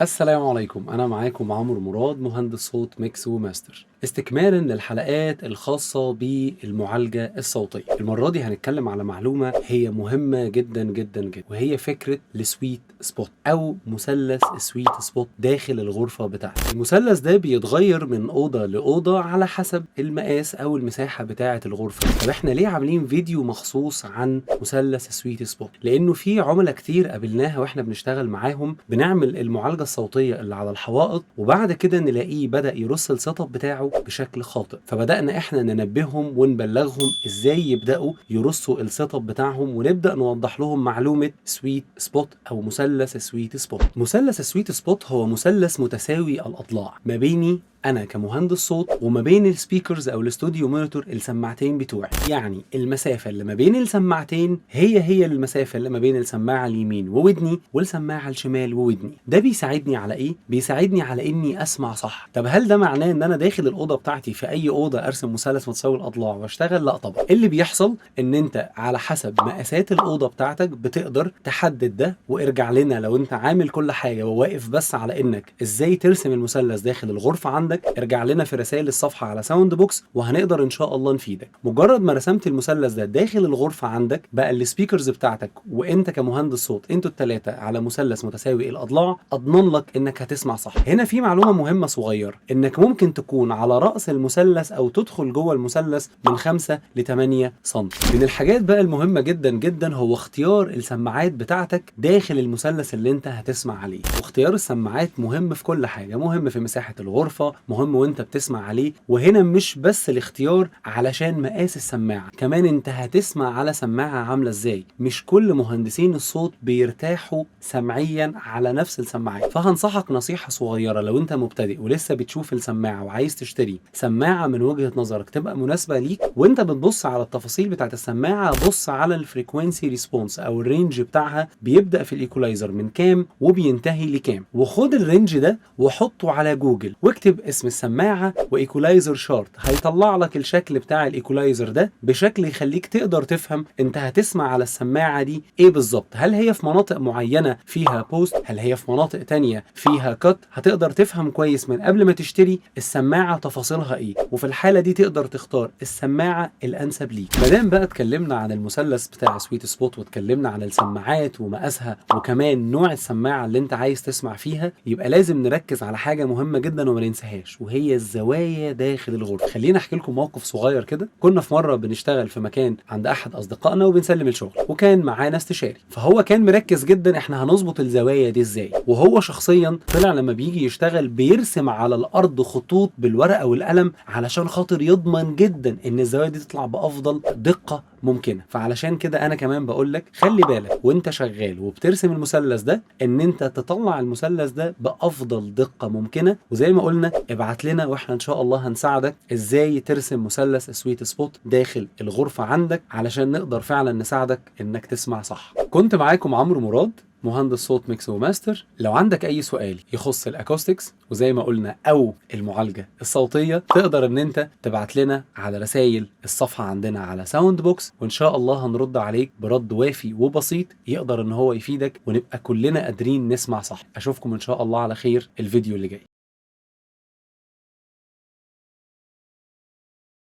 السلام عليكم، أنا معاكم عمرو مراد مهندس صوت ميكس وماستر. استكمالا للحلقات الخاصة بالمعالجة الصوتية. المرة دي هنتكلم على معلومة هي مهمة جدا جدا جدا، وهي فكرة السويت سبوت أو مثلث السويت سبوت داخل الغرفة بتاعتك. المثلث ده بيتغير من أوضة لأوضة على حسب المقاس أو المساحة بتاعة الغرفة. طب احنا ليه عاملين فيديو مخصوص عن مثلث السويت سبوت؟ لأنه في عملاء كتير قابلناها واحنا بنشتغل معاهم بنعمل المعالجة الصوتية اللي على الحوائط، وبعد كده نلاقيه بدأ يرص السيت اب بتاعه بشكل خاطئ. فبدأنا احنا ننبههم ونبلغهم ازاي يبدأوا يرصوا السيت اب بتاعهم، ونبدأ نوضح لهم معلومة سويت سبوت او مثلث السويت سبوت. مثلث السويت سبوت هو مثلث متساوي الاضلاع ما بيني انا كمهندس صوت وما بين السبيكرز او الاستوديو مونيتور السماعتين بتوعي. يعني المسافه اللي ما بين السماعتين هي المسافه اللي ما بين السماعه اليمين وودني والسماعه الشمال وودني. ده بيساعدني على ايه؟ بيساعدني على اني اسمع صح. طب هل ده معناه ان انا داخل الاوضه بتاعتي في اي اوضه ارسم مثلث متساوي الاضلاع واشتغل؟ لا طبعا. اللي بيحصل ان انت على حسب مقاسات الاوضه بتاعتك بتقدر تحدد ده. وارجع لنا لو انت عامل كل حاجه وواقف بس على انك ازاي ترسم المثلث داخل الغرفه عندك، ارجع لنا في رسائل الصفحه على ساوند بوكس وهنقدر ان شاء الله نفيدك. مجرد ما رسمت المثلث ده داخل الغرفه عندك، بقى السبيكرز بتاعتك وانت كمهندس صوت انتوا الثلاثه على مثلث متساوي الاضلاع، اضمن لك انك هتسمع صح. هنا في معلومه مهمه صغيره، انك ممكن تكون على راس المثلث او تدخل جوه المثلث من 5 ل 8 سم. من الحاجات بقى المهمه جدا جدا هو اختيار السماعات بتاعتك داخل المثلث اللي انت هتسمع عليه. واختيار السماعات مهم في كل حاجه، مهم في مساحه الغرفه، مهم وانت بتسمع عليه. وهنا مش بس الاختيار علشان مقاس السماعه، كمان انت هتسمع على سماعه عامله ازاي. مش كل مهندسين الصوت بيرتاحوا سمعيا على نفس السماعات. فهنصحك نصيحه صغيره، لو انت مبتدئ ولسه بتشوف السماعه وعايز تشتري سماعه من وجهه نظرك تبقى مناسبه ليك، وانت بتبص على التفاصيل بتاعت السماعه بص على الفريكوينسي ريسبونس او الرينج بتاعها، بيبدا في الايكولايزر من كام وبينتهي لكام. وخد الرينج ده وحطه على جوجل واكتب اسم السماعه وايكولايزر شارت، هيطلع لك الشكل بتاع الايكولايزر ده بشكل يخليك تقدر تفهم انت هتسمع على السماعه دي ايه بالظبط. هل هي في مناطق معينه فيها بوست؟ هل هي في مناطق تانية فيها كات؟ هتقدر تفهم كويس من قبل ما تشتري السماعه تفاصيلها ايه، وفي الحاله دي تقدر تختار السماعه الانسب ليك. مادام بقى اتكلمنا عن المثلث بتاع سويت سبوت واتكلمنا عن السماعات ومقاسها وكمان نوع السماعه اللي انت عايز تسمع فيها، يبقى لازم نركز على حاجه مهمه جدا وما ننساهاش، وهي الزوايا داخل الغرفه. خلينا احكي لكم موقف صغير كده. كنا في مره بنشتغل في مكان عند احد اصدقائنا وبنسلم الشغل، وكان معانا استشاري، فهو كان مركز جدا احنا هنظبط الزوايا دي ازاي. وهو شخصيا طلع لما بيجي يشتغل بيرسم على الارض خطوط بالورقه والقلم علشان خاطر يضمن جدا ان الزوايا دي تطلع بافضل دقه ممكنه. فعلشان كده انا كمان بقول لك خلي بالك وانت شغال وبترسم المثلث ده ان انت تطلع المثلث ده بافضل دقه ممكنه. وزي ما قلنا ابعت لنا واحنا ان شاء الله هنساعدك ازاي ترسم مثلث السويت سبوت داخل الغرفه عندك علشان نقدر فعلا نساعدك انك تسمع صح. كنت معاكم عمرو مراد مهندس صوت ميكس وماستر. لو عندك اي سؤال يخص الاكوستكس وزي ما قلنا او المعالجه الصوتيه، تقدر ان انت تبعت لنا على رسائل الصفحه عندنا على ساوند بوكس، وان شاء الله هنرد عليك برد وافي وبسيط يقدر ان هو يفيدك ونبقى كلنا قادرين نسمع صح. اشوفكم ان شاء الله على خير الفيديو اللي جاي.